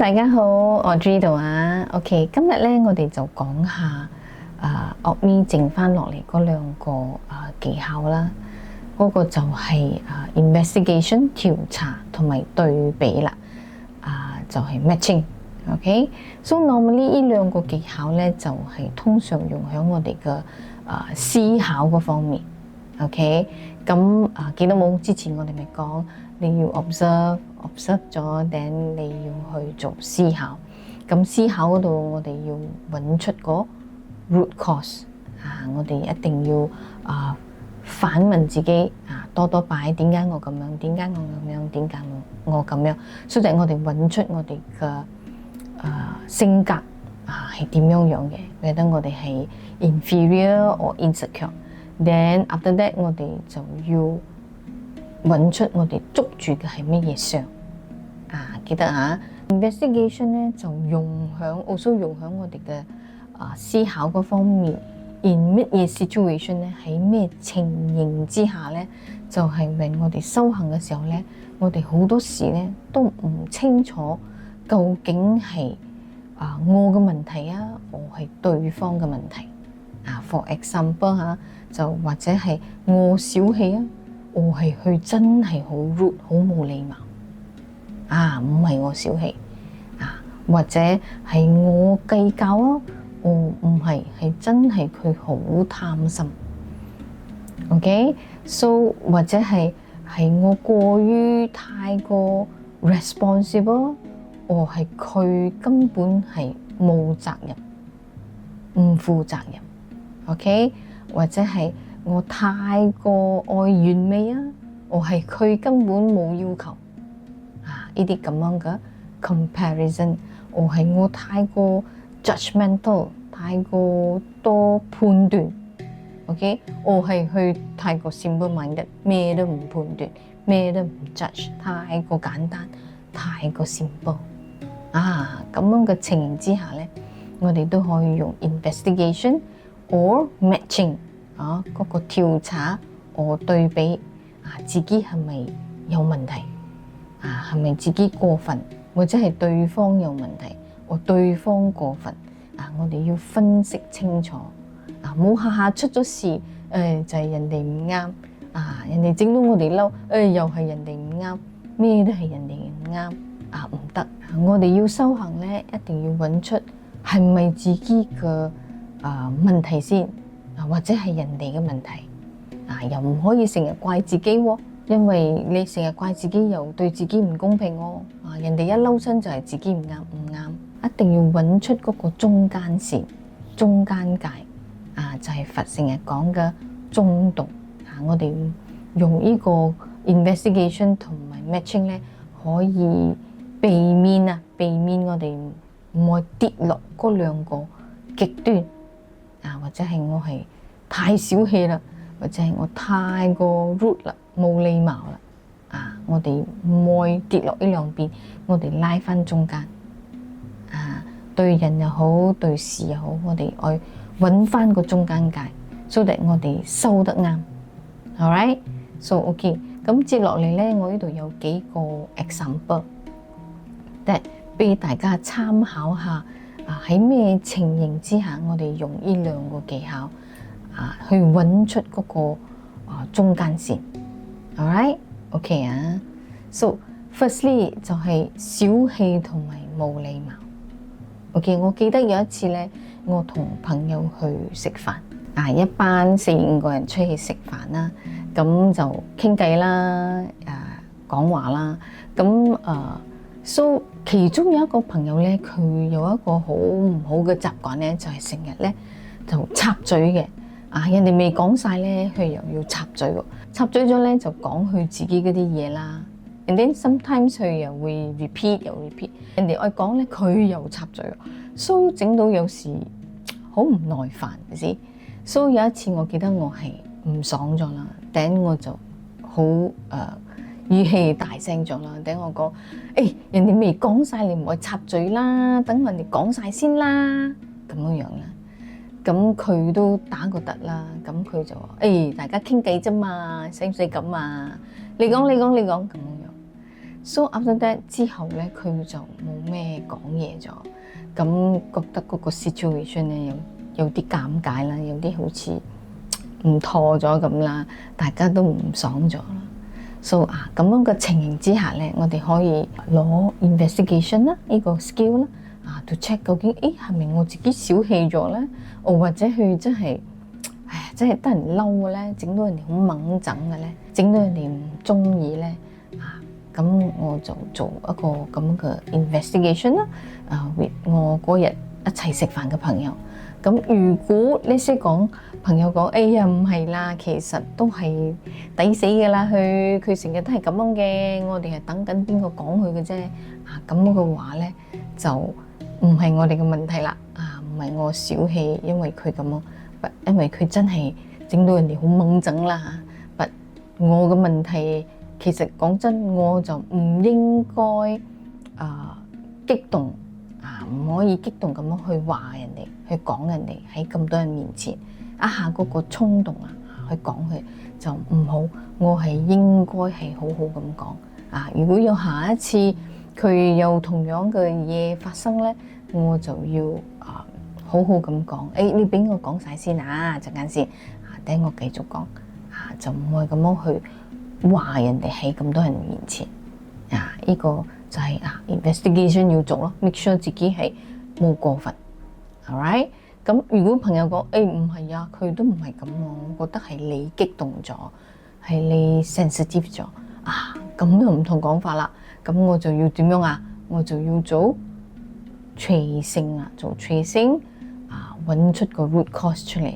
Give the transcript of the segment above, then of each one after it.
大家好，我 G 度啊。OK， 今日咧我哋就講下OPMI 剩翻落嚟嗰兩個技巧啦。嗰個就係investigation 調查同埋對比啦。就係 matching。OK，so normally 呢兩個技巧咧就係通常用喺我哋嘅思考嗰方面。OK， 咁記得冇？之前我哋咪講你要 observe 咗，等你要去做思考。咁思考嗰度我哋要揾出個 root cause。我哋一定要反問自己多多擺點解我咁樣？點解我咁樣？點解我咁樣？所以我哋揾出我哋嘅性格係點樣嘅？覺得我哋係 inferior or insecure。Then after that 我哋就要揾出我哋捉住嘅係乜嘢相。記得investigation 咧就also用響我哋嘅思考嗰方面。in 乜嘢 situation 咧？喺咩情形之下咧？就係when我哋修行嘅時候咧，我哋好多時咧都唔清楚究竟係我嘅問題我係對方嘅問題。For example 就或者係我小氣我係佢真係好 rude 好冇禮貌。唔係我小氣或者係我計較唔係真係佢好貪心。OK，so 或者係我過於太過 responsible， 係佢根本係冇責任，唔負責任。OK， 或者係我太過愛完美係佢根本冇要求。呢啲咁樣嘅 comparison， 係我太過 judgmental， 太過多判斷。OK， 係佢太過 simple-minded， 咩都唔判斷，咩都唔 judge， 太過簡單，太過 simple。咁樣嘅情形之下咧，我哋都可以用 investigation or matching， 嗰個調查或對比自己係咪有問題？係咪自己過分，或者係對方有問題，或對方過分？我哋要分析清楚。冇下下出咗事，就係人哋唔啱。人哋整到我哋嬲，又係人哋唔啱，咩都係人哋唔啱。唔得，我哋要修行咧，一定要揾出係咪自己嘅問題先，或者係人哋嘅問題。又唔可以成日怪自己喎。因為你成日怪自己，又對自己唔公平人哋一嬲親就係自己唔啱，一定要揾出嗰個中間線、中間界。就係佛成日講嘅中道。我哋用呢個 investigation 同埋 matching 咧，可以避免我哋唔會跌落嗰兩個極端。或者係我係太小氣啦，或者係我太過 rude 啦，冇禮貌啦。我哋唔會跌落呢兩邊，我哋拉翻中間。對人又好，對事又好，我哋愛揾翻個中間界，so that我哋收得啱。Alright，so OK。咁接落嚟咧，我呢度有幾個 example， 俾大家參考下。喺咩情形之下，我哋用呢兩個技巧去揾出嗰個中間線。Alright，OK So firstly 就係小氣同埋冇禮貌。OK， 我記得有一次咧，我同朋友去食飯，一班4-5個人出去食飯啦，咁就傾偈啦，講話啦，咁so 其中有一個朋友咧，佢有一個好唔好嘅習慣咧，就係成日咧就插嘴嘅。人哋未講晒咧，佢又要插嘴喎。插嘴咗咧就講佢自己嗰啲嘢啦。And then sometimes 佢又會 repeat。人哋愛講咧，佢又插嘴喎。So 整到有時好唔耐煩嘅先。So 有一次我記得我係唔爽咗啦，頂我就好語氣大聲咗啦，頂我講，人哋未講晒，你唔好插嘴啦，等人哋講晒先啦，咁樣啦。咁佢都打個突啦，咁佢就話，大家傾偈啫嘛，使唔使咁啊？你講咁樣。So after that 之後咧，佢就冇咩講嘢咗，咁覺得嗰個 situation 咧有啲尷尬啦，有啲好似唔妥咗咁啦，大家都唔爽咗啦。So 咁樣嘅情形之下咧，我哋可以攞 investigation 啦，呢個 skill 啦to check 究竟係咪我自己小氣咗咧，或者佢真係得人嬲嘅咧，整到人哋好掹整嘅咧，整到人哋唔中意咧咁我就做一個咁嘅 investigation 啦，with 我嗰日一齊食飯嘅朋友。咁如果你識講朋友講，哎呀唔係啦，其實都係抵死嘅啦，佢成日都係咁樣嘅，我哋係等緊邊個講佢嘅啫。咁嘅話咧就唔係我哋嘅問題啦，唔係我小氣，因為佢咁樣，因為佢真係整到人哋好掹整啦。我嘅問題其實講真，我就唔應該激動唔可以激動咁樣去話人哋，去講人哋喺咁多人面前，一下嗰個衝動去講佢就唔好。我係應該係好好咁講如果有下一次佢有同樣嘅嘢發生咧，我就要好好咁講。你俾我講晒先陣間先等我繼續講就唔會咁樣去話人哋喺咁多人面前呢個就係investigation 要做咯 ，make sure 自己係冇過分 ，alright？ 咁如果朋友講唔係佢都唔係咁我覺得係你激動咗，係你 sensitive 咗咁都唔同講法啦。咁我就要點樣我就要做 tracing 做 tracing揾出個 root cause 出嚟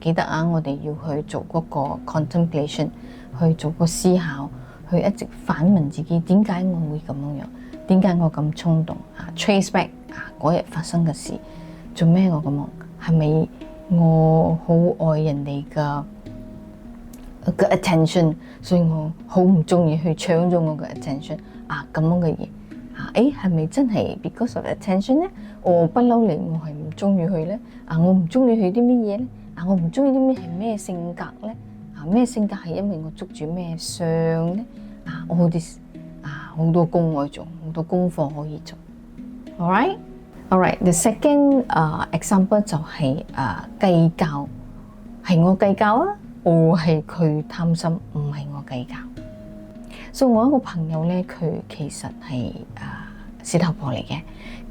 記得我哋要去做嗰個 contemplation， 去做個思考。去一直反問自己，點解我會咁樣？點解我咁衝動？Trace back 嗰日發生嘅事，做咩我咁樣？係咪我好愛人哋嘅 attention， 所以我好唔中意去搶咗我嘅 attention 咁樣嘅嘢係咪真係 because of attention 咧？我不嬲嚟，我係唔中意佢咧我唔中意佢啲乜嘢咧我唔中意啲咩係咩性格咧？咩性格係因為我捉住咩相咧？我好啲好多工可以做，好多功課可以做。Alright，the second example 就係計較，係我計較我係佢貪心，唔係我計較。所以我一個朋友咧，佢其實係事頭婆嚟嘅，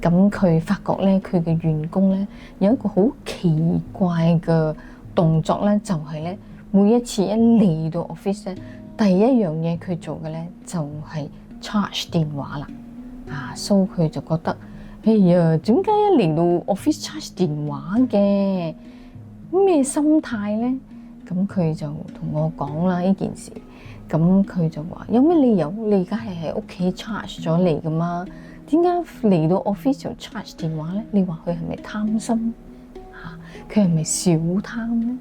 咁佢發覺咧，佢嘅員工咧有一個好奇怪嘅動作咧，就係咧。每一次一嚟到 office 咧，第一樣嘢佢做嘅咧就係 charge 電話啦。所以佢就覺得，哎呀，點解一嚟到 office charge 電話嘅？咩心態咧？咁佢就同我講啦呢件事。咁佢就話：有咩理由？你而家係喺屋企 charge 咗嚟噶嘛？點解嚟到 office 就 charge 電話咧？你話佢係咪貪心？佢係咪小貪咧？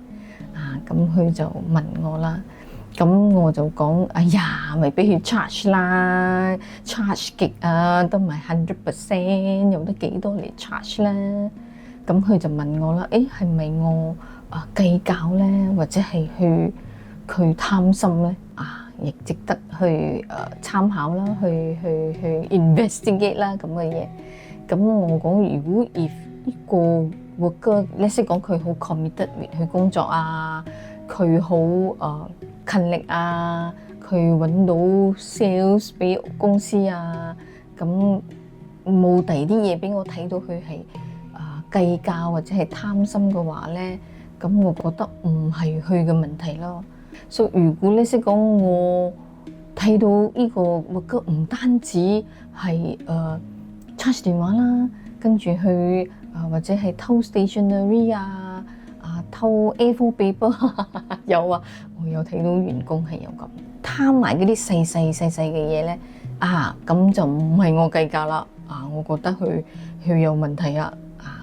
咁佢就問我啦，咁我就講：哎呀，咪俾佢 charge 啦 ，charge 極都唔係 100%，有得幾多嚟 charge 啦？咁佢就問我啦，係咪我計較咧，或者係佢貪心咧？亦值得去參考啦，去 investigate 啦咁嘅嘢。咁我講，如果呢個worker，你識講佢好 committed 去工作佢好勤力佢揾到 sales 俾公司咁冇第二啲嘢俾我睇到佢係計較或者係貪心嘅話咧，咁我覺得唔係佢嘅問題咯。所以如果你識講，我睇到呢個worker唔單止係charge 電話啦，跟住去或者係偷 stationery 偷 A4 paper 有我有睇到員工係有咁貪埋嗰啲細細嘅嘢咧咁就唔係我計較啦我覺得佢有問題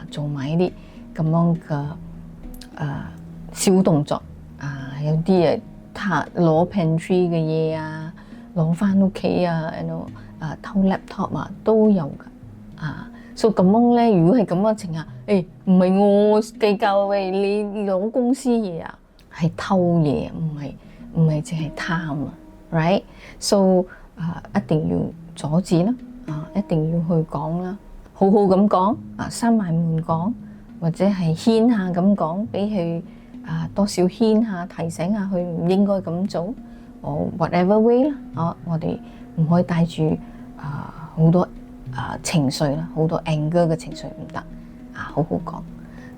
做埋呢啲咁樣嘅小動作有啲攞 pantry 嘅嘢攞翻屋企偷 laptop 都有㗎所以咁樣咧，如果係咁樣情況，唔係我計較你攞公司嘢係偷嘢，唔係淨係貪right？So 一定要阻止啦，一定要去講啦，好好咁講，閂埋門講，或者係牽下咁講，俾佢多少牽下，提醒下佢唔應該咁做，whatever way 啦，我哋唔可以帶住好多情緒啦，好多 anger 嘅情緒唔得，好好講。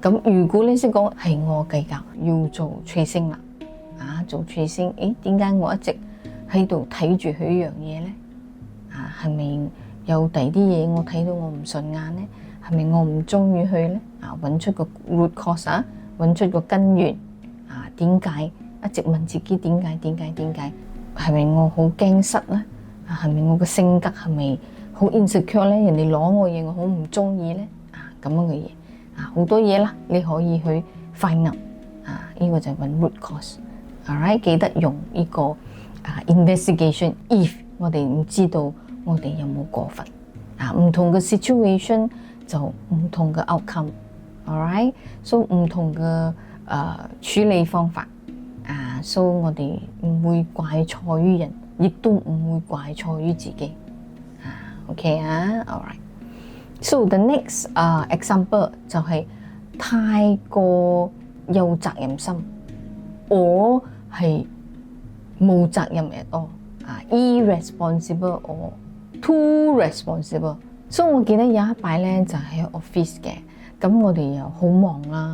咁如果你識講係我計較，要做tracing啦，做tracing，點解我一直喺度睇住佢一樣嘢咧？係咪有第二啲嘢我睇到我唔順眼咧？係咪我唔中意佢咧？揾出個 root cause，揾出個根源，點解一直問自己點解？係咪我好驚失咧？係咪我個性格係咪好 insecure 咧？人哋攞我嘢我好唔中意咧？咁樣嘅嘢，好多嘢啦，你可以去 find out，呢個就係揾 root cause。Alright， 記得用呢個investigation if 我哋唔知道我哋有冇過分，唔同嘅 situation 就唔同嘅 outcome。Alright， so 唔同嘅處理方法，so 我哋唔會怪錯於人，亦都唔會怪錯於自己。OK Alright。So the next example 就係太過有責任心，我係冇責任 at all，irresponsible or too responsible。所以我記得有一擺咧就喺 office 嘅，咁我哋又好忙啦，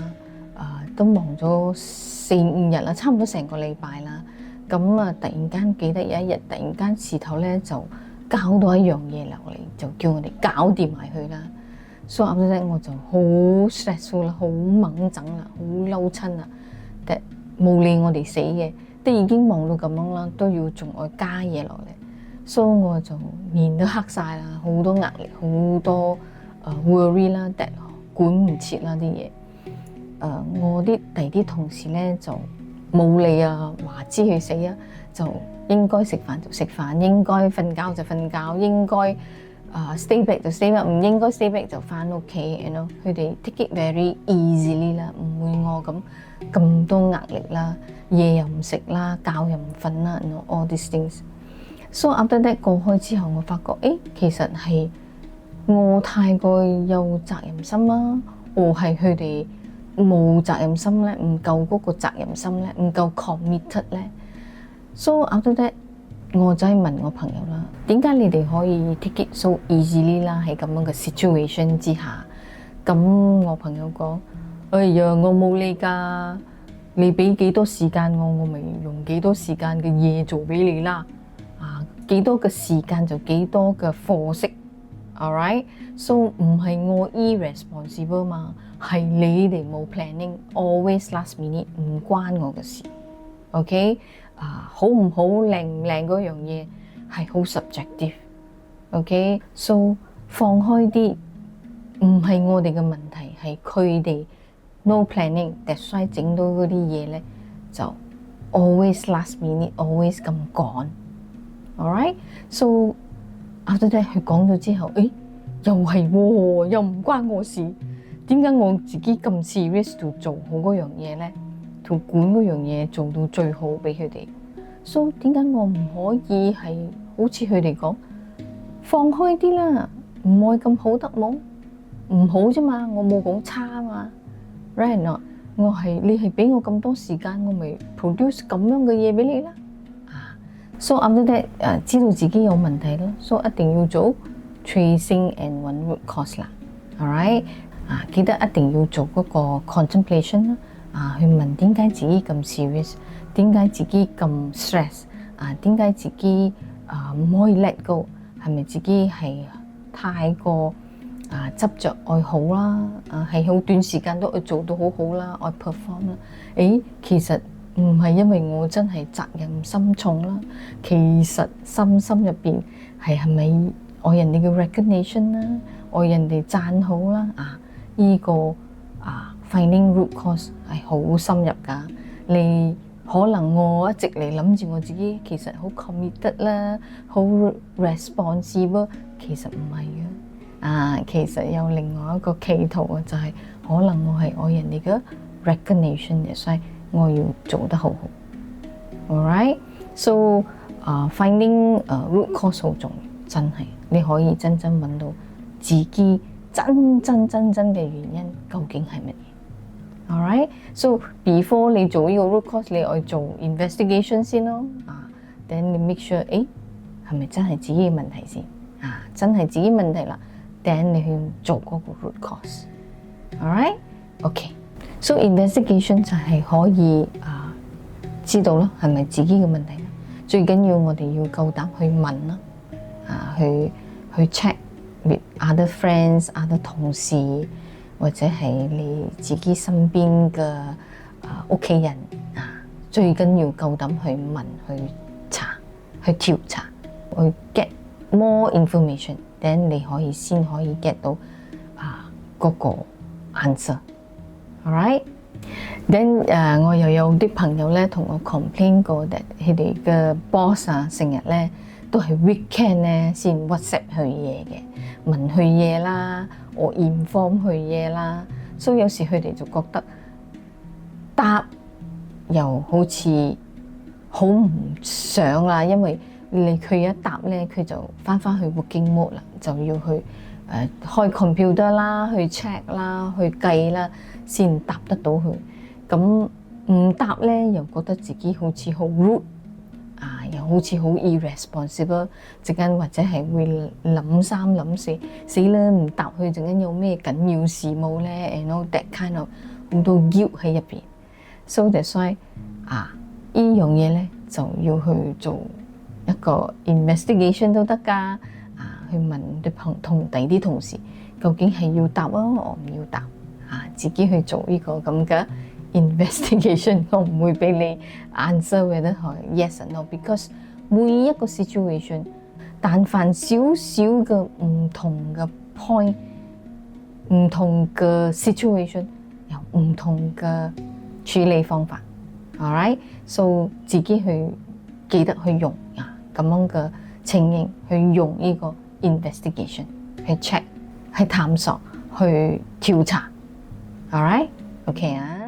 都忙咗4-5日啦，差唔多成個禮拜啦。咁突然間記得有一日，突然間事頭咧就交到一樣嘢落嚟，就叫我哋搞掂埋佢啦。所以我就好 stressful 啦，好猛整啦，好嬲親啦，但冇理我哋死嘅，都已經忙到咁樣啦，都要仲要加嘢落嚟，所以我就面都黑晒啦，好多壓力，好多worry 啦，但管唔切啦啲嘢。我啲第啲同事咧就冇理話知佢死就應該食飯就食飯，應該瞓覺就瞓覺，應該stay back 就 stay back， 唔應該 stay back 就返屋企。佢哋 take it very easily 啦，唔會我咁多壓力啦，嘢又唔食啦，覺又唔瞓啦，all these things。So after that 過開之後，我發覺其實係我太過有責任心啦，我係佢哋冇責任心咧，唔夠嗰個責任心咧，唔夠 committed 咧。So after that， 我就係問我朋友啦，點解你哋可以 take it so easily 啦？喺咁樣嘅 situation 之下，咁我朋友講：哎呀，我冇理㗎，你俾幾多時間我咪用幾多時間嘅嘢做俾你啦。幾多嘅時間就幾多嘅貨色。Alright， so 唔係我 irresponsible 嘛，係你哋冇 planning，always last minute， 唔關我嘅事。OK， 好唔好靚唔靚嗰樣嘢係好 subjective。OK，so 放開啲，唔係我哋嘅問題，係佢哋 no planning，that's why 整到嗰啲嘢咧就 always last minute，always 咁趕。Alright，so after that 佢講咗之後，又係喎，又唔關我事，點解我自己咁 serious to 做好嗰樣嘢咧？to 管嗰樣嘢做到最好俾佢哋。So 點解我唔可以係好似佢哋講放開啲啦？唔愛咁好得冇？唔好啫嘛，我冇講差嘛。Right not？ 你係俾我咁多時間，我咪 produce 咁樣嘅嘢俾你啦。So after that， 知道自己有問題咯，所以一定要做 tracing and one root cause 啦。Alright， 記得一定要做嗰個 contemplation 啦，去問點解自己咁 serious， 點解自己咁 stress， 點解自己唔可以 let go， 係咪自己係太過執着愛好啦，係好短時間都愛做到好好啦，愛 perform 啦。其實唔係因為我真係責任心重啦，其實心入邊係咪愛人哋嘅 recognition 啦，愛人哋讚好啦，呢個finding root cause 係好深入㗎。你可能我一直嚟諗住我自己其實好 committed 啦，好 responsible， 其實唔係嘅。其實有另外一個企圖啊，就係可能我係愛人哋嘅 recognition嘅，所以我要做得好好。Alright，so finding root cause 好重要，真係你可以真正揾到自己真嘅原因究竟係乜嘢。Alright， so before 你做呢個 root cause， 你要做 investigation 先咯。then 你 make sure 係咪真係自己嘅問題先？真係自己問題啦 ，then 你去做嗰個 root cause。Alright，OK。So investigation 就係可以知道咯，係咪自己嘅問題啦？最緊要我哋要夠膽去問啦，去 check with other friends、other 同事或者係你自己身邊嘅屋企人最緊要夠膽去問、去查、去調查、去 get more information，then 你先可以 get 到嗰個 answer。Alright。Then 我又有啲朋友咧同我 complain 過，佢哋嘅 boss 成日咧都係 weekend 咧先 WhatsApp 佢嘢嘅，問佢嘢啦，我 inform 佢嘢啦，所以有時佢哋就覺得答又好似好唔想啦，因為佢一答咧，佢就翻去 working mode 啦，就要去開 computer 啦，去 check 啦，去計啦，先答得到佢。咁唔答咧，又覺得自己好似好 rude，又好似好 irresponsible， 陣間或者係會諗三諗四，死啦唔答佢，陣間有咩緊要事務咧 ，and all that kind of 好多 guilt 喺入邊。So that's why 呢樣嘢咧就要去做一個 investigation 都得㗎，去問同第啲同事究竟係要答我唔要答，自己去做呢個咁嘅investigation， 我唔會俾你 answer whether 係 yes or no，because 每一個 situation， 但凡少少嘅唔同嘅 point， 唔同嘅 situation， 有唔同嘅處理方法。Alright， so 自己去記得去用咁樣嘅情形去用呢個 investigation 去 check， 去探索，去調查。Alright，OK 啊。